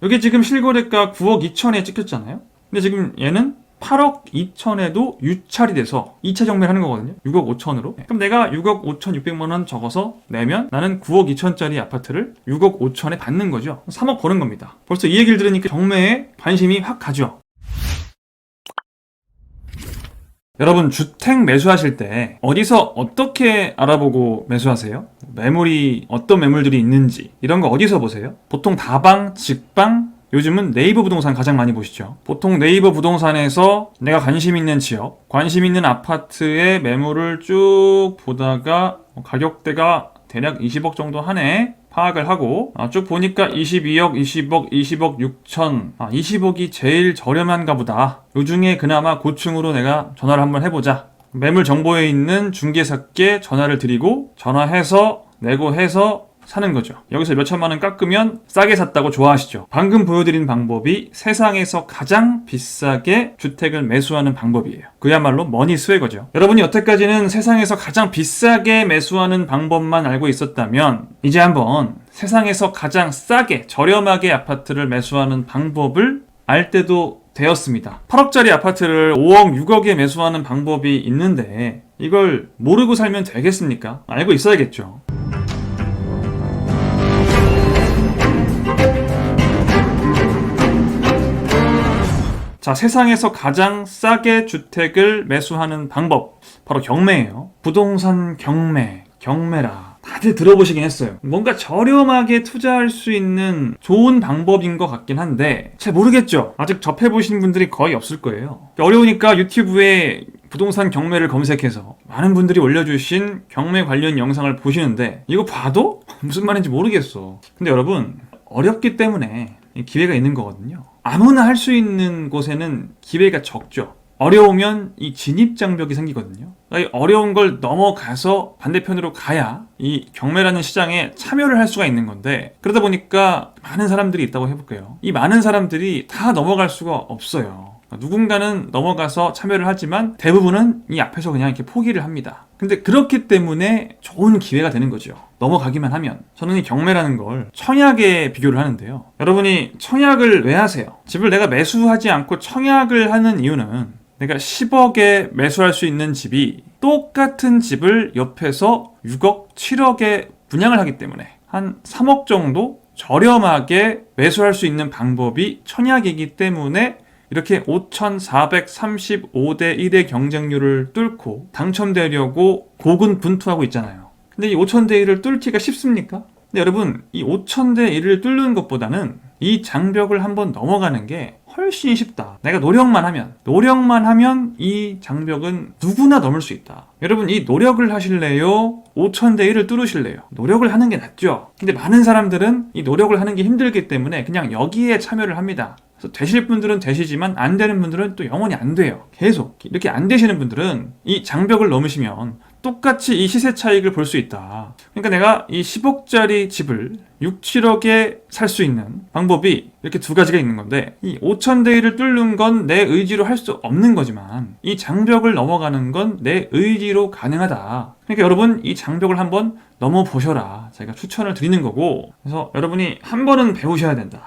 여기 지금 실거래가 9억 2천에 찍혔잖아요. 근데 지금 얘는 8억 2천에도 유찰이 돼서 2차 경매를 하는 거거든요. 6억 5천으로. 그럼 내가 6억 5천 6백만 원 적어서 내면 나는 9억 2천짜리 아파트를 6억 5천에 받는 거죠. 3억 버는 겁니다. 벌써 이 얘기를 들으니까 경매에 관심이 확 가죠. 여러분, 주택 매수하실 때 어디서 어떻게 알아보고 매수하세요? 매물이 어떤 매물들이 있는지 이런 거 어디서 보세요? 보통 다방, 직방, 요즘은 네이버 부동산 가장 많이 보시죠. 보통 네이버 부동산에서 내가 관심 있는 지역, 관심 있는 아파트의 매물을 쭉 보다가 가격대가 대략 20억 정도 하네 파악을 하고 쭉 보니까 22억, 20억, 20억 6천 20억이 제일 저렴한가 보다. 요 중에 그나마 고층으로 내가 전화를 한번 해보자. 매물 정보에 있는 중개사께 전화를 드리고 전화해서 내고해서 사는 거죠. 여기서 몇천만 원 깎으면 싸게 샀다고 좋아하시죠. 방금 보여드린 방법이 세상에서 가장 비싸게 주택을 매수하는 방법이에요. 그야말로 머니 스웨거죠. 여러분이 여태까지는 세상에서 가장 비싸게 매수하는 방법만 알고 있었다면 이제 한번 세상에서 가장 싸게 저렴하게 아파트를 매수하는 방법을 알 때도 되었습니다. 8억짜리 아파트를 5억, 6억에 매수하는 방법이 있는데 이걸 모르고 살면 되겠습니까? 알고 있어야겠죠. 자, 세상에서 가장 싸게 주택을 매수하는 방법, 바로 경매예요. 부동산 경매, 경매라. 다들 들어보시긴 했어요. 뭔가 저렴하게 투자할 수 있는 좋은 방법인 것 같긴 한데 잘 모르겠죠. 아직 접해보신 분들이 거의 없을 거예요. 어려우니까 유튜브에 부동산 경매를 검색해서 많은 분들이 올려주신 경매 관련 영상을 보시는데 이거 봐도 무슨 말인지 모르겠어. 근데 여러분, 어렵기 때문에 기회가 있는 거거든요. 아무나 할 수 있는 곳에는 기회가 적죠. 어려우면 이 진입장벽이 생기거든요. 이 어려운 걸 넘어가서 반대편으로 가야 이 경매라는 시장에 참여를 할 수가 있는 건데, 그러다 보니까 많은 사람들이 있다고 해볼게요. 이 많은 사람들이 다 넘어갈 수가 없어요. 누군가는 넘어가서 참여를 하지만 대부분은 이 앞에서 그냥 이렇게 포기를 합니다. 근데 그렇기 때문에 좋은 기회가 되는 거죠. 넘어가기만 하면. 저는 이 경매라는 걸 청약에 비교를 하는데요. 여러분이 청약을 왜 하세요? 집을 내가 매수하지 않고 청약을 하는 이유는 내가 10억에 매수할 수 있는 집이 똑같은 집을 옆에서 6억, 7억에 분양을 하기 때문에 한 3억 정도 저렴하게 매수할 수 있는 방법이 청약이기 때문에 이렇게 5,435대 1의 경쟁률을 뚫고 당첨되려고 고군분투하고 있잖아요. 근데 이 5,000대 1을 뚫기가 쉽습니까? 근데 여러분, 이 5,000대 1을 뚫는 것보다는 이 장벽을 한번 넘어가는 게 훨씬 쉽다. 내가 노력만 하면 이 장벽은 누구나 넘을 수 있다. 여러분, 이 노력을 하실래요? 5,000대 1을 뚫으실래요? 노력을 하는 게 낫죠. 근데 많은 사람들은 이 노력을 하는 게 힘들기 때문에 그냥 여기에 참여를 합니다. 그래서 되실 분들은 되시지만 안 되는 분들은 또 영원히 안 돼요. 계속 이렇게 안 되시는 분들은 이 장벽을 넘으시면 똑같이 이 시세 차익을 볼 수 있다. 그러니까 내가 이 10억짜리 집을 6, 7억에 살 수 있는 방법이 이렇게 두 가지가 있는 건데, 이 5,000대 1을 뚫는 건 내 의지로 할 수 없는 거지만 이 장벽을 넘어가는 건 내 의지로 가능하다. 그러니까 여러분, 이 장벽을 한번 넘어보셔라. 제가 추천을 드리는 거고, 그래서 여러분이 한 번은 배우셔야 된다.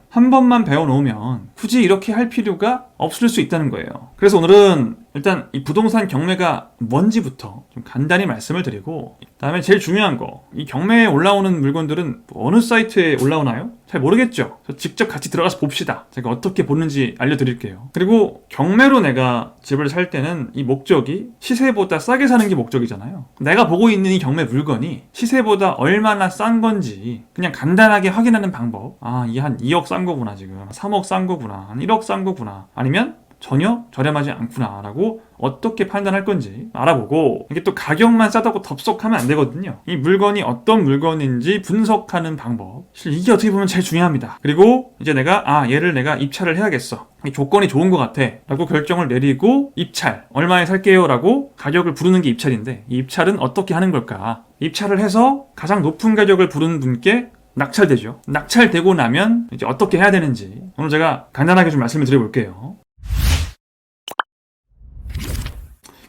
한 번만 배워놓으면 굳이 이렇게 할 필요가 없을 수 있다는 거예요. 그래서 오늘은 일단 이 부동산 경매가 뭔지부터 좀 간단히 말씀을 드리고, 다음에 제일 중요한 거, 이 경매에 올라오는 물건들은 어느 사이트에 올라오나요? 잘 모르겠죠? 직접 같이 들어가서 봅시다. 제가 어떻게 보는지 알려드릴게요. 그리고 경매로 내가 집을 살 때는 이 목적이 시세보다 싸게 사는 게 목적이잖아요. 내가 보고 있는 이 경매 물건이 시세보다 얼마나 싼 건지 그냥 간단하게 확인하는 방법. 이 한 2억 싼 거구나, 지금 3억 싼 거구나, 한 1억 싼 거구나, 아니면 전혀 저렴하지 않구나 라고 어떻게 판단할 건지 알아보고, 이게 또 가격만 싸다고 덥석하면 안 되거든요. 이 물건이 어떤 물건인지 분석하는 방법, 이게 어떻게 보면 제일 중요합니다. 그리고 이제 내가 얘를 내가 입찰을 해야겠어, 이 조건이 좋은 것 같아 라고 결정을 내리고 입찰, 얼마에 살게요 라고 가격을 부르는 게 입찰인데, 이 입찰은 어떻게 하는 걸까? 입찰을 해서 가장 높은 가격을 부르는 분께 낙찰되죠. 낙찰되고 나면 이제 어떻게 해야 되는지 오늘 제가 간단하게 좀 말씀을 드려볼게요.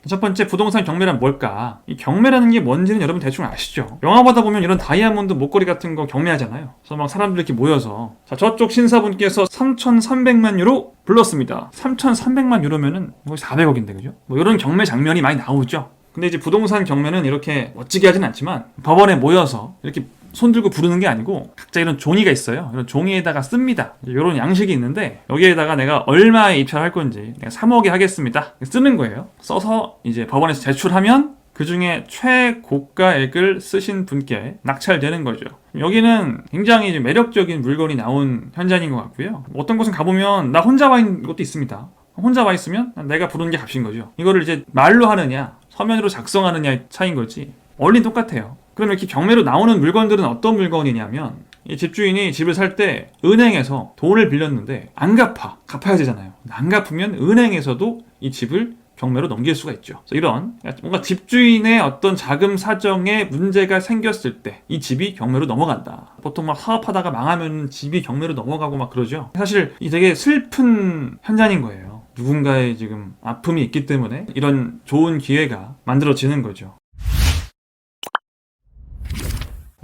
첫 번째, 부동산 경매란 뭘까? 이 경매라는 게 뭔지는 여러분 대충 아시죠? 영화 보다 보면 이런 다이아몬드 목걸이 같은 거 경매하잖아요. 그래서 막 사람들 이렇게 모여서, 자, 저쪽 신사분께서 3,300만 유로 불렀습니다. 3,300만 유로면은 거의 400억인데, 그죠? 뭐 이런 경매 장면이 많이 나오죠. 근데 이제 부동산 경매는 이렇게 멋지게 하진 않지만 법원에 모여서 이렇게 손 들고 부르는 게 아니고 각자 이런 종이가 있어요. 이런 종이에다가 씁니다. 이런 양식이 있는데 여기에다가 내가 얼마에 입찰할 건지, 내가 3억에 하겠습니다, 쓰는 거예요. 써서 이제 법원에서 제출하면 그 중에 최고가액을 쓰신 분께 낙찰되는 거죠. 여기는 굉장히 이제 매력적인 물건이 나온 현장인 것 같고요. 어떤 곳은 가보면 나 혼자 와 있는 것도 있습니다. 혼자 와 있으면 내가 부르는 게 값인 거죠. 이거를 이제 말로 하느냐 서면으로 작성하느냐의 차이인 거지, 원리는 똑같아요. 그럼 이렇게 경매로 나오는 물건들은 어떤 물건이냐면, 이 집주인이 집을 살 때 은행에서 돈을 빌렸는데 안 갚아야 되잖아요. 안 갚으면 은행에서도 이 집을 경매로 넘길 수가 있죠. 그래서 이런 뭔가 집주인의 어떤 자금 사정에 문제가 생겼을 때 이 집이 경매로 넘어간다. 보통 막 사업하다가 망하면 집이 경매로 넘어가고 막 그러죠. 사실 이 되게 슬픈 현장인 거예요. 누군가의 지금 아픔이 있기 때문에 이런 좋은 기회가 만들어지는 거죠.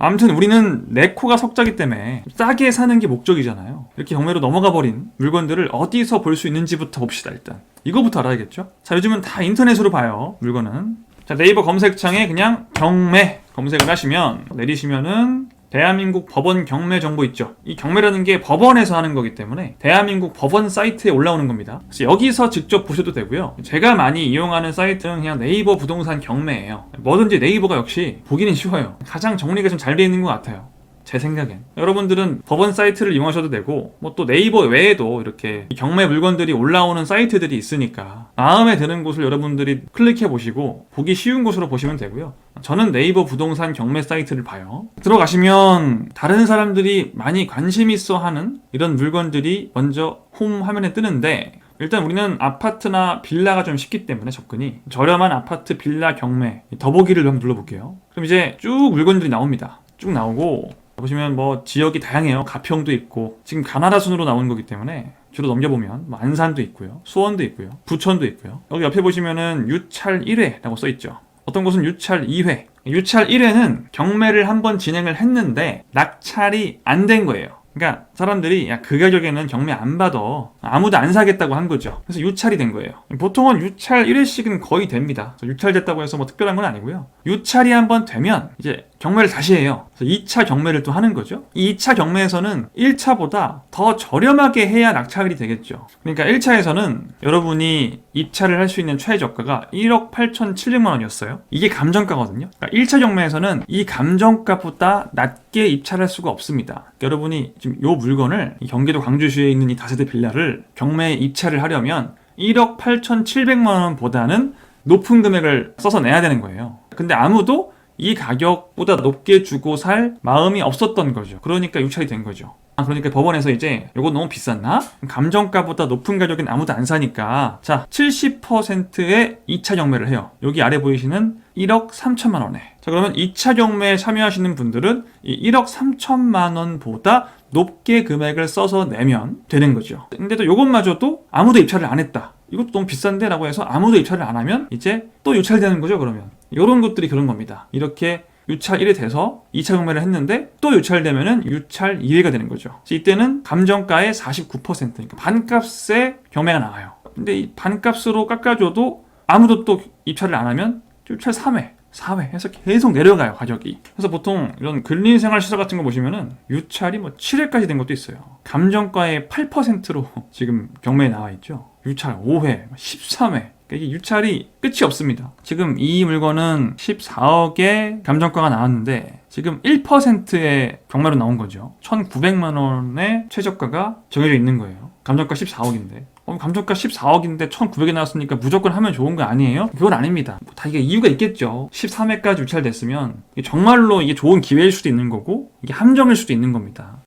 아무튼 우리는 내 코가 석자기 때문에 싸게 사는 게 목적이잖아요. 이렇게 경매로 넘어가 버린 물건들을 어디서 볼 수 있는지부터 봅시다. 일단 이거부터 알아야겠죠. 자, 요즘은 다 인터넷으로 봐요, 물건은. 자, 네이버 검색창에 그냥 경매 검색을 하시면 내리시면은 대한민국 법원 경매 정보 있죠. 이 경매라는 게 법원에서 하는 거기 때문에 대한민국 법원 사이트에 올라오는 겁니다. 그래서 여기서 직접 보셔도 되고요. 제가 많이 이용하는 사이트는 그냥 네이버 부동산 경매예요. 뭐든지 네이버가 역시 보기는 쉬워요. 가장 정리가 좀 잘 돼 있는 것 같아요, 제 생각엔. 여러분들은 법원 사이트를 이용하셔도 되고, 뭐 또 네이버 외에도 이렇게 경매 물건들이 올라오는 사이트들이 있으니까 마음에 드는 곳을 여러분들이 클릭해 보시고 보기 쉬운 곳으로 보시면 되고요. 저는 네이버 부동산 경매 사이트를 봐요. 들어가시면 다른 사람들이 많이 관심 있어 하는 이런 물건들이 먼저 홈 화면에 뜨는데, 일단 우리는 아파트나 빌라가 좀 쉽기 때문에 접근이, 저렴한 아파트 빌라 경매 더보기를 한번 눌러볼게요. 그럼 이제 쭉 물건들이 나옵니다. 쭉 나오고 보시면 뭐 지역이 다양해요. 가평도 있고, 지금 가나다 순으로 나온 거기 때문에 주로 넘겨보면 뭐 안산도 있고요, 수원도 있고요, 부천도 있고요. 여기 옆에 보시면은 유찰 1회라고 써있죠. 어떤 곳은 유찰 2회. 유찰 1회는 경매를 한번 진행을 했는데 낙찰이 안 된 거예요. 그러니까 사람들이 야, 그 가격에는 경매 안 받아, 아무도 안 사겠다고 한 거죠. 그래서 유찰이 된 거예요. 보통은 유찰 1회씩은 거의 됩니다. 유찰됐다고 해서 뭐 특별한 건 아니고요. 유찰이 한번 되면 이제 경매를 다시 해요. 그래서 2차 경매를 또 하는 거죠. 이 2차 경매에서는 1차보다 더 저렴하게 해야 낙찰이 되겠죠. 그러니까 1차에서는 여러분이 입찰을 할 수 있는 최저가가 1억 8,700만 원이었어요. 이게 감정가거든요. 그러니까 1차 경매에서는 이 감정가보다 낮게 입찰할 수가 없습니다. 그러니까 여러분이 지금 요 물건을 경기도 광주시에 있는 이 다세대 빌라를 경매에 입찰을 하려면 1억 8,700만 원보다는 높은 금액을 써서 내야 되는 거예요. 근데 아무도 이 가격보다 높게 주고 살 마음이 없었던 거죠. 그러니까 유찰이 된 거죠. 그러니까 법원에서 이제 이거 너무 비쌌나? 감정가보다 높은 가격엔 아무도 안 사니까 자, 70%의 2차 경매를 해요. 여기 아래 보이시는 1억 3천만 원에. 자, 그러면 2차 경매에 참여하시는 분들은 이 1억 3천만 원보다 높게 금액을 써서 내면 되는 거죠. 근데 또 이것마저도 아무도 입찰을 안 했다, 이것도 너무 비싼데 라고 해서 아무도 입찰을 안 하면 이제 또 유찰되는 거죠. 그러면 이런 것들이 그런 겁니다. 이렇게 유찰 1회 돼서 2차 경매를 했는데 또 유찰되면은 유찰 2회가 되는 거죠. 이때는 감정가의 49%, 그러니까 반값의 경매가 나와요. 근데 이 반값으로 깎아줘도 아무도 또 입찰을 안 하면 유찰 3회, 4회 해서 계속 내려가요, 가격이. 그래서 보통 이런 근린생활시설 같은 거 보시면은 유찰이 뭐 7회까지 된 것도 있어요. 감정가의 8%로 지금 경매에 나와 있죠. 유찰 5회, 13회. 이게 유찰이 끝이 없습니다. 지금 이 물건은 14억의 감정가가 나왔는데 지금 1%의 경매로 나온 거죠. 1,900만 원의 최저가가 정해져 있는 거예요. 감정가 14억인데. 감정가 14억인데 1,900에 나왔으니까 무조건 하면 좋은 거 아니에요? 그건 아닙니다. 다 이게 이유가 있겠죠. 13회까지 유찰됐으면 정말로 이게 좋은 기회일 수도 있는 거고, 이게 함정일 수도 있는 겁니다.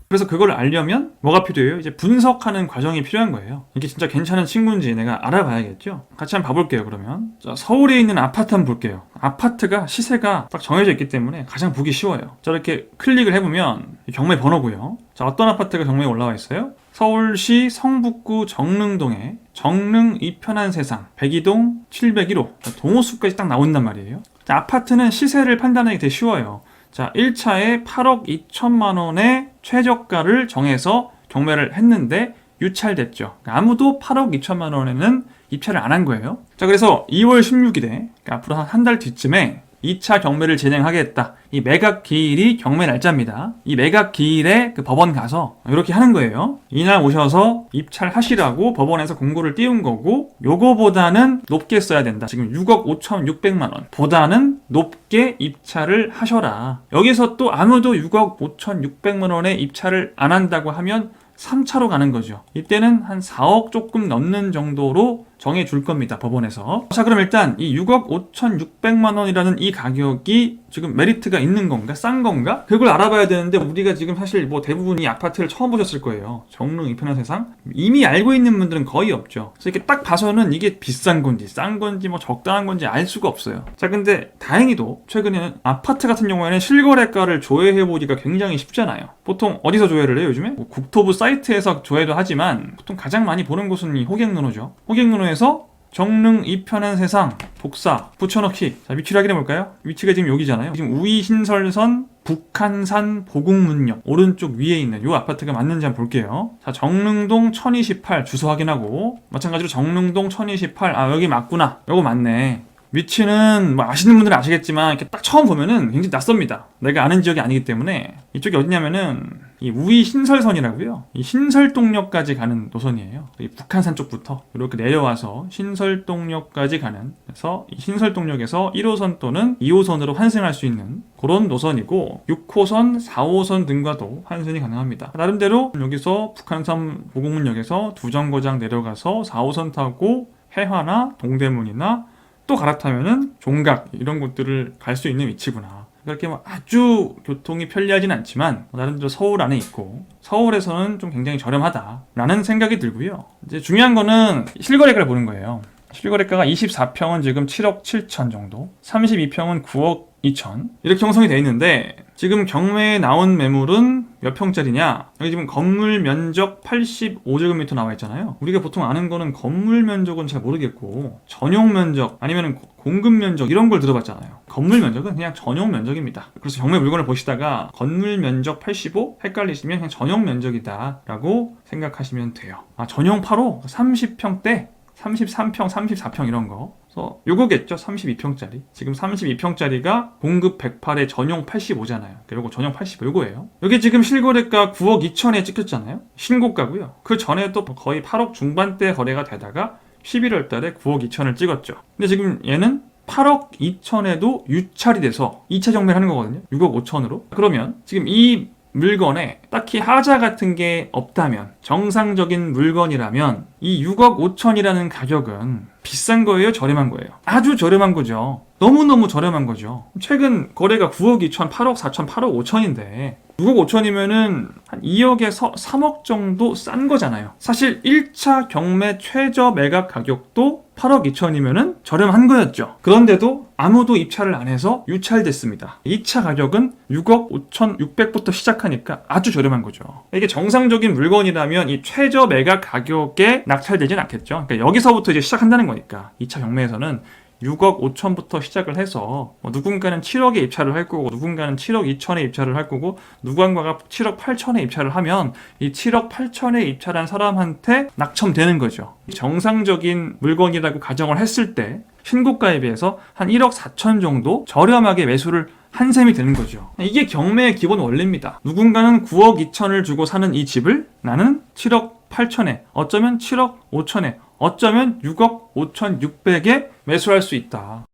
그래서 그걸 알려면 뭐가 필요해요? 이제 분석하는 과정이 필요한 거예요. 이게 진짜 괜찮은 친구인지 내가 알아봐야겠죠? 같이 한번 봐볼게요, 그러면. 자, 서울에 있는 아파트 한번 볼게요. 아파트가 시세가 딱 정해져 있기 때문에 가장 보기 쉬워요. 저렇게 클릭을 해보면 경매 번호고요. 자, 어떤 아파트가 경매에 올라와 있어요? 서울시 성북구 정릉동에 정릉 이편한 세상 102동 701호 동호수까지 딱 나온단 말이에요. 자, 아파트는 시세를 판단하기 되게 쉬워요. 자, 1차에 8억 2천만 원의 최저가를 정해서 경매를 했는데 유찰됐죠. 아무도 8억 2천만 원에는 입찰을 안 한 거예요. 자, 그래서 2월 16일에 그러니까 앞으로 한 달 뒤쯤에 2차 경매를 진행하겠다. 이 매각 기일이 경매 날짜입니다. 이 매각 기일에 그 법원 가서 이렇게 하는 거예요. 이날 오셔서 입찰하시라고 법원에서 공고를 띄운 거고, 요거보다는 높게 써야 된다. 지금 6억 5,600만 원 보다는 높게 입찰을 하셔라. 여기서 또 아무도 6억 5,600만 원에 입찰을 안 한다고 하면 3차로 가는 거죠. 이때는 한 4억 조금 넘는 정도로 정해줄 겁니다, 법원에서. 자, 그럼 일단 이 6억 5,600만 원이라는 이 가격이 지금 메리트가 있는 건가? 싼 건가? 그걸 알아봐야 되는데, 우리가 지금 사실 뭐 대부분 이 아파트를 처음 보셨을 거예요. 정릉 이편한 세상? 이미 알고 있는 분들은 거의 없죠. 그래서 이렇게 딱 봐서는 이게 비싼 건지 싼 건지 뭐 적당한 건지 알 수가 없어요. 자, 근데 다행히도 최근에는 아파트 같은 경우에는 실거래가를 조회해보기가 굉장히 쉽잖아요. 보통 어디서 조회를 해요, 요즘에? 뭐 국토부 사이트에서 조회도 하지만 보통 가장 많이 보는 곳은 이 호갱노노죠. 호갱노노에서 정릉 이편한 세상 복사 붙여넣기. 자, 위치를 확인해 볼까요? 위치가 지금 여기잖아요. 지금 우이신설선 북한산 보국문역 오른쪽 위에 있는 이 아파트가 맞는지 한번 볼게요. 자, 정릉동 1028 주소 확인하고, 마찬가지로 정릉동 1028 아, 여기 맞구나. 요거 맞네. 위치는 뭐 아시는 분들은 아시겠지만 이렇게 딱 처음 보면은 굉장히 낯섭니다. 내가 아는 지역이 아니기 때문에. 이쪽이 어디냐면은 이 우이 신설선이라고요. 이 신설동역까지 가는 노선이에요. 이 북한산 쪽부터 이렇게 내려와서 신설동역까지 가는, 그래서 이 신설동역에서 1호선 또는 2호선으로 환승할 수 있는 그런 노선이고, 6호선, 4호선 등과도 환승이 가능합니다. 나름대로 여기서 북한산 보국문역에서 두정거장 내려가서 4호선 타고 해화나 동대문이나 또 갈아타면은 종각 이런 곳들을 갈 수 있는 위치구나. 그렇게 뭐 아주 교통이 편리하진 않지만 나름대로 서울 안에 있고, 서울에서는 좀 굉장히 저렴하다라는 생각이 들고요. 이제 중요한 거는 실거래가를 보는 거예요. 실거래가가 24평은 지금 7억 7천 정도, 32평은 9억 2천 이렇게 형성이 되어 있는데, 지금 경매에 나온 매물은 몇 평짜리냐? 여기 지금 건물 면적 85제곱미터 나와 있잖아요. 우리가 보통 아는 거는 건물 면적은 잘 모르겠고, 전용 면적 아니면 공급 면적 이런 걸 들어봤잖아요. 건물 면적은 그냥 전용 면적입니다. 그래서 경매 물건을 보시다가 건물 면적 85 헷갈리시면 그냥 전용 면적이다 라고 생각하시면 돼요. 아, 전용파로 30평대 33평, 34평 이런 거. 그래서 요거겠죠. 32평짜리. 지금 32평짜리가 공급 108에 전용 85잖아요. 그러니까 요거 전용 85 요거예요. 여기 지금 실거래가 9억 2천에 찍혔잖아요. 신고가고요. 그 전에도 거의 8억 중반대 거래가 되다가 11월 달에 9억 2천을 찍었죠. 근데 지금 얘는 8억 2천에도 유찰이 돼서 2차 경매를 하는 거거든요. 6억 5천으로. 그러면 지금 이 물건에 딱히 하자 같은 게 없다면, 정상적인 물건이라면 이 6억 5천이라는 가격은 비싼 거예요? 저렴한 거예요? 아주 저렴한 거죠. 너무너무 저렴한 거죠. 최근 거래가 9억 2천, 8억 4천, 8억 5천인데 6억 5천이면은 한 2억에서 3억 정도 싼 거잖아요. 사실 1차 경매 최저 매각 가격도 8억 2천이면은 저렴한 거였죠. 그런데도 아무도 입찰을 안 해서 유찰됐습니다. 2차 가격은 6억 5천 6백부터 시작하니까 아주 저렴한 거죠. 이게 정상적인 물건이라면 이 최저 매각 가격에 낙찰되진 않겠죠. 그러니까 여기서부터 이제 시작한다는 거니까 2차 경매에서는 6억 5천부터 시작을 해서 누군가는 7억에 입찰을 할 거고, 누군가는 7억 2천에 입찰을 할 거고, 누군가가 7억 8천에 입찰을 하면 이 7억 8천에 입찰한 사람한테 낙첨되는 거죠. 정상적인 물건이라고 가정을 했을 때 신고가에 비해서 한 1억 4천 정도 저렴하게 매수를 한 셈이 되는 거죠. 이게 경매의 기본 원리입니다. 누군가는 9억 2천을 주고 사는 이 집을 나는 7억 8천에, 어쩌면 7억 5천에, 어쩌면 6억 5천 6백에 매수할 수 있다.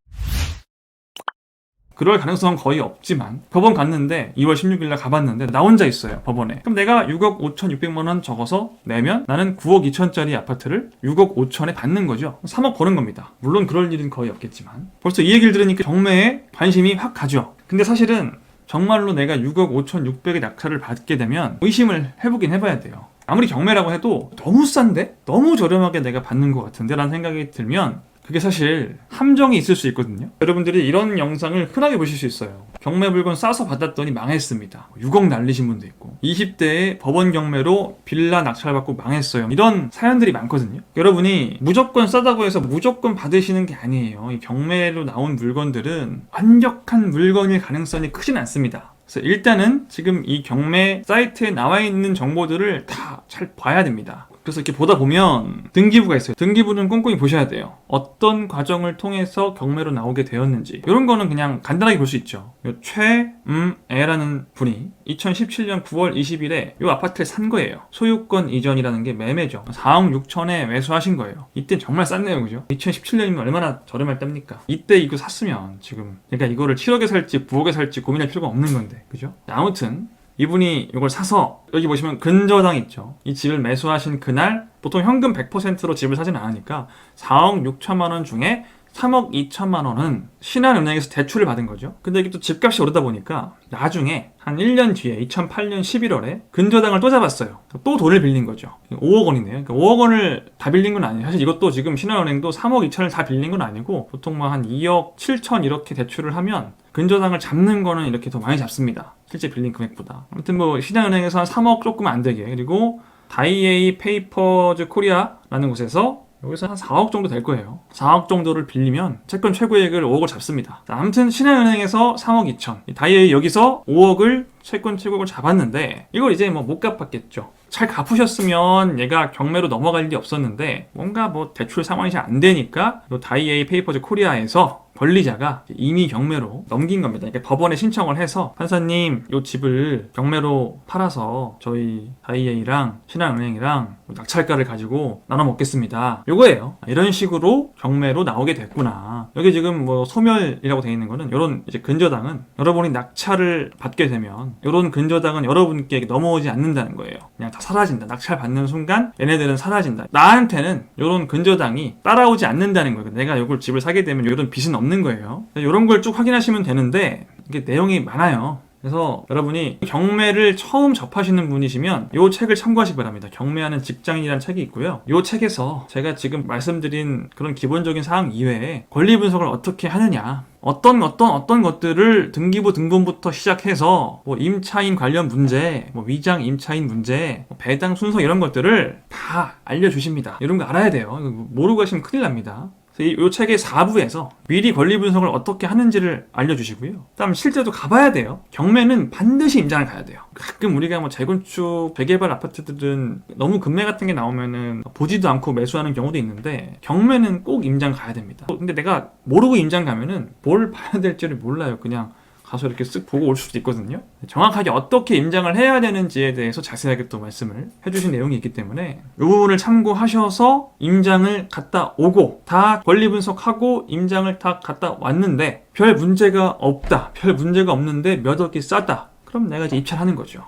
그럴 가능성은 거의 없지만 법원 갔는데 2월 16일날 가봤는데 나 혼자 있어요, 법원에. 그럼 내가 6억 5천 6백만 원 적어서 내면 나는 9억 2천짜리 아파트를 6억 5천에 받는 거죠. 3억 버는 겁니다. 물론 그럴 일은 거의 없겠지만. 벌써 이 얘기를 들으니까 경매에 관심이 확 가죠. 근데 사실은 정말로 내가 6억 5천 6백의 낙찰을 받게 되면 의심을 해보긴 해봐야 돼요. 아무리 경매라고 해도 너무 싼데? 너무 저렴하게 내가 받는 것 같은데? 라는 생각이 들면 그게 사실 함정이 있을 수 있거든요. 여러분들이 이런 영상을 흔하게 보실 수 있어요. 경매 물건 싸서 받았더니 망했습니다. 6억 날리신 분도 있고 20대에 법원 경매로 빌라 낙찰받고 망했어요. 이런 사연들이 많거든요. 여러분이 무조건 싸다고 해서 무조건 받으시는 게 아니에요. 이 경매로 나온 물건들은 완벽한 물건일 가능성이 크진 않습니다. 그래서 일단은 지금 이 경매 사이트에 나와 있는 정보들을 다 잘 봐야 됩니다. 그래서 이렇게 보다 보면 등기부가 있어요. 등기부는 꼼꼼히 보셔야 돼요. 어떤 과정을 통해서 경매로 나오게 되었는지 이런 거는 그냥 간단하게 볼 수 있죠. 최애라는 분이 2017년 9월 20일에 이 아파트를 산 거예요. 소유권 이전이라는 게 매매죠. 4억 6천에 매수하신 거예요. 이때 정말 쌌네요, 그죠? 2017년이면 얼마나 저렴할 때입니까? 이때 이거 샀으면 지금 그러니까 이거를 7억에 살지 9억에 살지 고민할 필요가 없는 건데, 그죠? 아무튼 이분이 이걸 사서 여기 보시면 근저당 있죠. 이 집을 매수하신 그날 보통 현금 100%로 집을 사진 않으니까 4억 6천만 원 중에 3억 2천만 원은 신한은행에서 대출을 받은 거죠. 근데 이게 또 집값이 오르다 보니까 나중에 한 1년 뒤에 2008년 11월에 근저당을 또 잡았어요. 또 돈을 빌린 거죠. 5억 원이네요. 그러니까 5억 원을 다 빌린 건 아니에요. 사실 이것도 지금 신한은행도 3억 2천을 다 빌린 건 아니고 보통 뭐 한 2억 7천 이렇게 대출을 하면 근저당을 잡는 거는 이렇게 더 많이 잡습니다. 실제 빌린 금액보다. 아무튼 뭐 신한은행에서 한 3억 조금 안 되게, 그리고 다이에이 페이퍼즈 코리아라는 곳에서 여기서 한 4억 정도 될 거예요. 4억 정도를 빌리면 채권 최고액을 5억을 잡습니다. 아무튼 신한은행에서 3억 2천, 다이에이 여기서 5억을 채권 최고액을 잡았는데 이걸 이제 뭐 못 갚았겠죠. 잘 갚으셨으면 얘가 경매로 넘어갈 일이 없었는데 뭔가 뭐 대출 상황이 잘 안 되니까 다이에이 페이퍼즈 코리아에서 권리자가 이미 경매로 넘긴 겁니다. 그러니까 법원에 신청을 해서 판사님 이 집을 경매로 팔아서 저희 다이에이랑 신한은행이랑 낙찰가를 가지고 나눠 먹겠습니다. 요거예요. 이런 식으로 경매로 나오게 됐구나. 여기 지금 뭐 소멸이라고 되어 있는 거는 이런 이제 근저당은 여러분이 낙찰을 받게 되면 이런 근저당은 여러분께 넘어오지 않는다는 거예요. 그냥 다 사라진다. 낙찰 받는 순간 얘네들은 사라진다. 나한테는 이런 근저당이 따라오지 않는다는 거예요. 내가 이걸 집을 사게 되면 이런 빚은 없는 거예요. 이런 걸 쭉 확인하시면 되는데 이게 내용이 많아요. 그래서 여러분이 경매를 처음 접하시는 분이시면 이 책을 참고하시기 바랍니다. 경매하는 직장인이라는 책이 있고요. 이 책에서 제가 지금 말씀드린 그런 기본적인 사항 이외에 권리 분석을 어떻게 하느냐, 어떤 것들을 등기부 등본부터 시작해서 뭐 임차인 관련 문제, 뭐 위장 임차인 문제, 뭐 배당 순서 이런 것들을 다 알려주십니다. 이런 거 알아야 돼요. 모르고 가시면 큰일 납니다. 이 책의 4부에서 미리 권리 분석을 어떻게 하는지를 알려주시고요. 그다음 실제로 가봐야 돼요. 경매는 반드시 임장을 가야 돼요. 가끔 우리가 뭐 재건축, 재개발 아파트들은 너무 급매 같은 게 나오면은 보지도 않고 매수하는 경우도 있는데 경매는 꼭 임장 가야 됩니다. 근데 내가 모르고 임장 가면은 뭘 봐야 될지를 몰라요. 그냥 가서 이렇게 쓱 보고 올 수도 있거든요. 정확하게 어떻게 임장을 해야 되는지에 대해서 자세하게 또 말씀을 해주신 내용이 있기 때문에 이 부분을 참고하셔서 임장을 갔다 오고 다 권리 분석하고 임장을 다 갔다 왔는데 별 문제가 없다, 별 문제가 없는데 몇 억이 싸다, 그럼 내가 이제 입찰하는 거죠.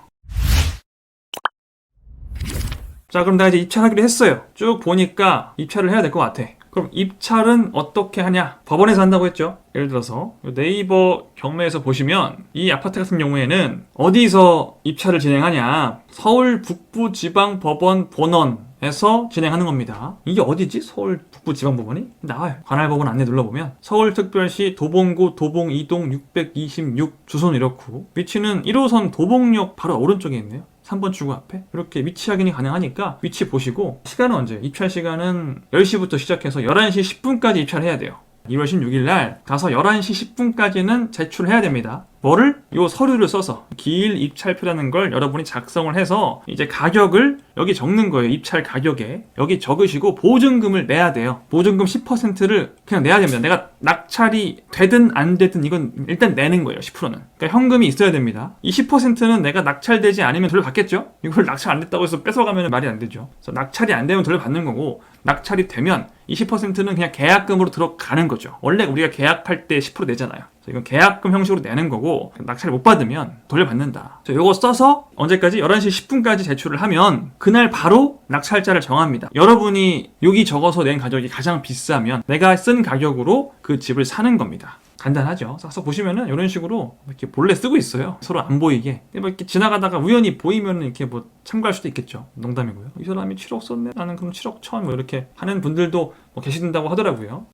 자, 그럼 내가 이제 입찰하기로 했어요. 쭉 보니까 입찰을 해야 될 것 같아. 그럼 입찰은 어떻게 하냐? 법원에서 한다고 했죠. 예를 들어서 네이버 경매에서 보시면 이 아파트 같은 경우에는 어디서 입찰을 진행하냐? 서울 북부지방법원 본원에서 진행하는 겁니다. 이게 어디지? 서울 북부지방법원이? 나와요. 관할법원 안내 눌러보면 서울특별시 도봉구 도봉 2동 626, 주소는 이렇고 위치는 1호선 도봉역 바로 오른쪽에 있네요. 3번 출구 앞에 이렇게 위치 확인이 가능하니까 위치 보시고 시간은 언제? 입찰 시간은 10시부터 시작해서 11시 10분까지 입찰해야 돼요. 2월 16일 날 가서 11시 10분까지는 제출해야 됩니다. 뭐를? 요 서류를 써서 기일 입찰표라는 걸 여러분이 작성을 해서 이제 가격을 여기 적는 거예요. 입찰 가격에 여기 적으시고 보증금을 내야 돼요. 보증금 10%를 그냥 내야 됩니다. 내가 낙찰이 되든 안 되든 이건 일단 내는 거예요. 10%는. 그러니까 현금이 있어야 됩니다. 이 10%는 내가 낙찰되지 않으면 돌려받겠죠? 이걸 낙찰 안 됐다고 해서 뺏어가면 말이 안 되죠. 그래서 낙찰이 안 되면 돌려받는 거고 낙찰이 되면 이 10%는 그냥 계약금으로 들어가는 거죠. 원래 우리가 계약할 때 10% 내잖아요. 이건 계약금 형식으로 내는 거고 낙찰을 못 받으면 돌려받는다. 이거 써서 언제까지? 11시 10분까지 제출을 하면 그날 바로 낙찰자를 정합니다. 여러분이 여기 적어서 낸 가격이 가장 비싸면 내가 쓴 가격으로 그 집을 사는 겁니다. 간단하죠. 싹 보시면은 이런 식으로 이렇게 본래 쓰고 있어요. 서로 안 보이게. 뭐 이렇게 지나가다가 우연히 보이면은 이렇게 뭐 참고할 수도 있겠죠. 농담이고요. 이 사람이 7억 썼네. 나는 그럼 7억 1천 뭐 이렇게 하는 분들도 뭐 계신다고 하더라고요.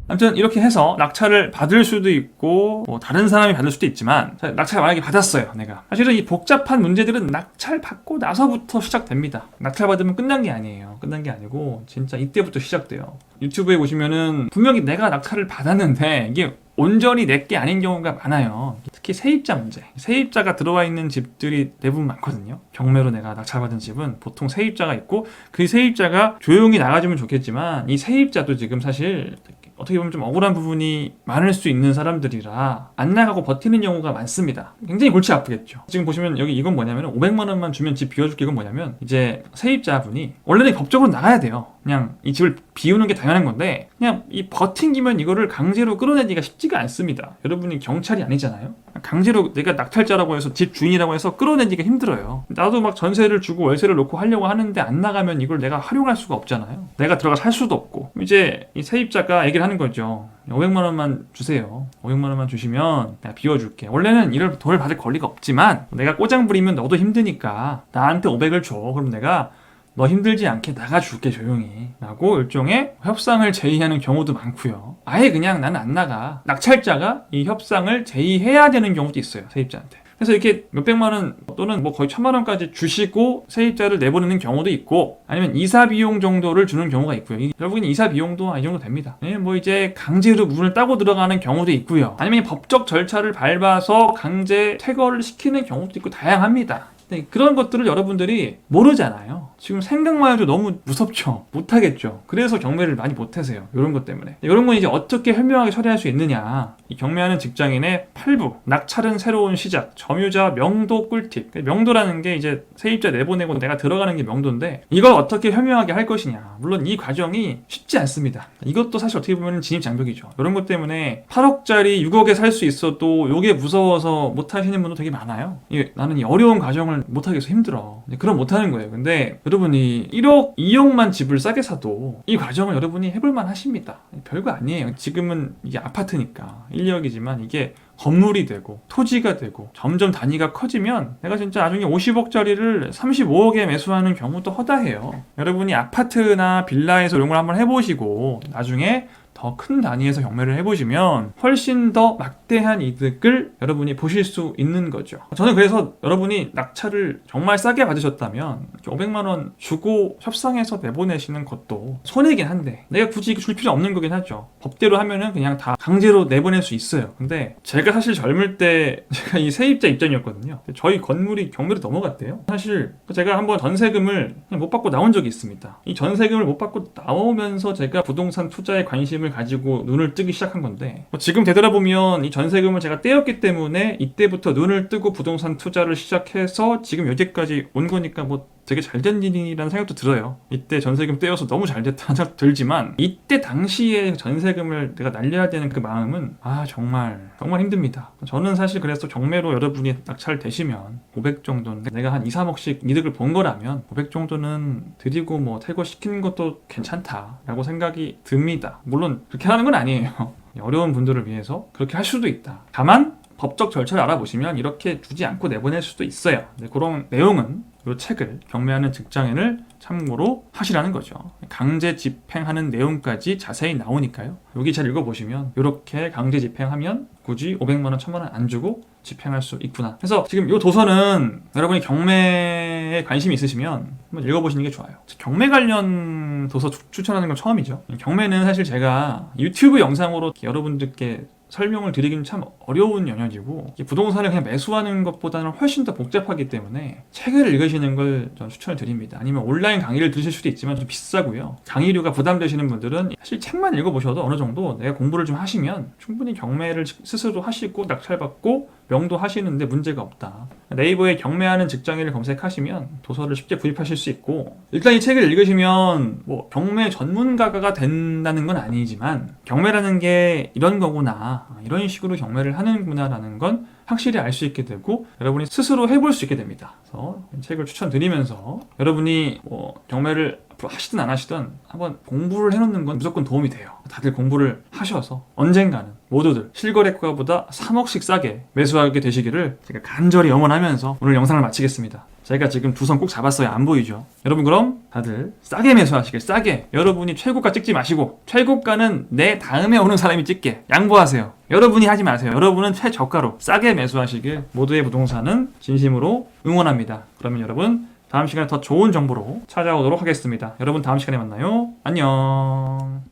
아무튼 이렇게 해서 낙찰을 받을 수도 있고 뭐 다른 사람이 받을 수도 있지만 낙찰 만약에 받았어요. 내가 사실은 이 복잡한 문제들은 낙찰 받고 나서부터 시작됩니다. 낙찰 받으면 끝난 게 아니에요. 끝난 게 아니고 진짜 이때부터 시작돼요. 유튜브에 보시면은 분명히 내가 낙찰을 받았는데 이게 온전히 내게 아닌 경우가 많아요. 특히 세입자 문제. 세입자가 들어와 있는 집들이 대부분 많거든요. 경매로 내가 낙찰받은 집은 보통 세입자가 있고 그 세입자가 조용히 나가주면 좋겠지만 이 세입자도 지금 사실 어떻게 보면 좀 억울한 부분이 많을 수 있는 사람들이라 안 나가고 버티는 경우가 많습니다. 굉장히 골치 아프겠죠. 지금 보시면 여기 이건 뭐냐면 500만 원만 주면 집 비워줄게. 이건 뭐냐면 이제 세입자분이 원래는 법적으로 나가야 돼요. 그냥 이 집을 비우는 게 당연한 건데 그냥 이 버팅기면 이거를 강제로 끌어내기가 쉽지가 않습니다. 여러분이 경찰이 아니잖아요. 강제로 내가 낙찰자라고 해서 집 주인이라고 해서 끌어내기가 힘들어요. 나도 막 전세를 주고 월세를 놓고 하려고 하는데 안 나가면 이걸 내가 활용할 수가 없잖아요. 내가 들어가 살 수도 없고. 이제 이 세입자가 얘기를 하는 거죠. 500만 원만 주세요. 500만 원만 주시면 내가 비워줄게. 원래는 이럴 돈을 받을 권리가 없지만 내가 꼬장 부리면 너도 힘드니까 나한테 500을 줘. 그럼 내가 너 힘들지 않게 나가줄게 조용히 라고 일종의 협상을 제의하는 경우도 많고요. 아예 그냥 나는 안 나가. 낙찰자가 이 협상을 제의해야 되는 경우도 있어요. 세입자한테. 그래서 이렇게 몇백만 원 또는 뭐 거의 1000만 원까지 주시고 세입자를 내보내는 경우도 있고 아니면 이사 비용 정도를 주는 경우가 있고요. 결국엔 이사 비용도 이 정도 됩니다. 뭐 이제 강제로 문을 따고 들어가는 경우도 있고요. 아니면 법적 절차를 밟아서 강제 퇴거를 시키는 경우도 있고 다양합니다. 그런 것들을 여러분들이 모르잖아요. 지금 생각만 해도 너무 무섭죠. 못하겠죠. 그래서 경매를 많이 못하세요. 이런 것 때문에. 이런 건 이제 어떻게 현명하게 처리할 수 있느냐. 이 경매하는 직장인의 8부 낙찰은 새로운 시작, 점유자 명도 꿀팁. 명도라는 게 이제 세입자 내보내고 내가 들어가는 게 명도인데 이걸 어떻게 현명하게 할 것이냐. 물론 이 과정이 쉽지 않습니다. 이것도 사실 어떻게 보면 진입장벽이죠. 이런 것 때문에 8억짜리 6억에 살 수 있어도 이게 무서워서 못하시는 분도 되게 많아요. 나는 이 어려운 과정을 못하겠어. 힘들어. 그럼 못하는 거예요. 근데 여러분이 1억, 2억만 집을 싸게 사도 이 과정을 여러분이 해볼만 하십니다. 별거 아니에요. 지금은 이게 아파트니까 1, 2억이지만 이게 건물이 되고 토지가 되고 점점 단위가 커지면 내가 진짜 나중에 50억짜리를 35억에 매수하는 경우도 허다해요. 여러분이 아파트나 빌라에서 이런 걸 한번 해보시고 나중에 더 큰 단위에서 경매를 해보시면 훨씬 더 막대한 이득을 여러분이 보실 수 있는 거죠. 저는 그래서 여러분이 낙찰을 정말 싸게 받으셨다면 500만 원 주고 협상해서 내보내시는 것도 손해긴 한데 내가 굳이 줄 필요 없는 거긴 하죠. 법대로 하면은 그냥 다 강제로 내보낼 수 있어요. 근데 제가 사실 젊을 때 제가 이 세입자 입장이었거든요. 저희 건물이 경매로 넘어갔대요. 사실 제가 한번 전세금을 그냥 못 받고 나온 적이 있습니다. 이 전세금을 못 받고 나오면서 제가 부동산 투자에 관심을 가지고 눈을 뜨기 시작한 건데 지금 되돌아보면 이 전세금을 제가 떼었기 때문에 이때부터 눈을 뜨고 부동산 투자를 시작해서 지금 여기까지 온 거니까 뭐 되게 잘된 일이라는 생각도 들어요. 이때 전세금 떼어서 너무 잘됐다는 생각도 들지만 이때 당시에 전세금을 내가 날려야 되는 그 마음은 정말 힘듭니다. 저는 사실 그래서 경매로 여러분이 낙찰 되시면 500 정도는 내가 한 2, 3억씩 이득을 본 거라면 500 정도는 드리고 뭐 퇴거시키는 것도 괜찮다라고 생각이 듭니다. 물론 그렇게 하는 건 아니에요. 어려운 분들을 위해서 그렇게 할 수도 있다. 다만 법적 절차를 알아보시면 이렇게 주지 않고 내보낼 수도 있어요. 그런 내용은 이 책을 경매하는 직장인을 참고로 하시라는 거죠. 강제 집행하는 내용까지 자세히 나오니까요. 여기 잘 읽어보시면 이렇게 강제 집행하면 굳이 500만 원, 1000만 원 안 주고 집행할 수 있구나. 그래서 지금 이 도서는 여러분이 경매에 관심이 있으시면 한번 읽어보시는 게 좋아요. 경매 관련 도서 추천하는 건 처음이죠. 경매는 사실 제가 유튜브 영상으로 여러분들께 설명을 드리기는 참 어려운 영역이고 부동산을 그냥 매수하는 것보다는 훨씬 더 복잡하기 때문에 책을 읽으시는 걸 저는 추천을 드립니다. 아니면 온라인 강의를 들으실 수도 있지만 좀 비싸고요. 강의료가 부담되시는 분들은 사실 책만 읽어보셔도 어느 정도 내가 공부를 좀 하시면 충분히 경매를 스스로 하시고 낙찰받고 명도 하시는데 문제가 없다. 네이버에 경매하는 직장인을 검색하시면 도서를 쉽게 구입하실 수 있고 일단 이 책을 읽으시면 뭐 경매 전문가가 된다는 건 아니지만 경매라는 게 이런 거구나, 이런 식으로 경매를 하는구나 라는 건 확실히 알 수 있게 되고 여러분이 스스로 해볼 수 있게 됩니다. 그래서 이 책을 추천드리면서 여러분이 뭐 경매를 앞으로 하시든 안 하시든 한번 공부를 해놓는 건 무조건 도움이 돼요. 다들 공부를 하셔서 언젠가는 모두들 실거래가보다 3억씩 싸게 매수하게 되시기를 제가 간절히 염원하면서 오늘 영상을 마치겠습니다. 제가 지금 두 손 꼭 잡았어요. 안 보이죠? 여러분 그럼 다들 싸게 매수하시길. 싸게. 여러분이 최고가 찍지 마시고 최고가는 내 다음에 오는 사람이 찍게 양보하세요. 여러분이 하지 마세요. 여러분은 최저가로 싸게 매수하시길 모두의 부동산은 진심으로 응원합니다. 그러면 여러분 다음 시간에 더 좋은 정보로 찾아오도록 하겠습니다. 여러분 다음 시간에 만나요. 안녕.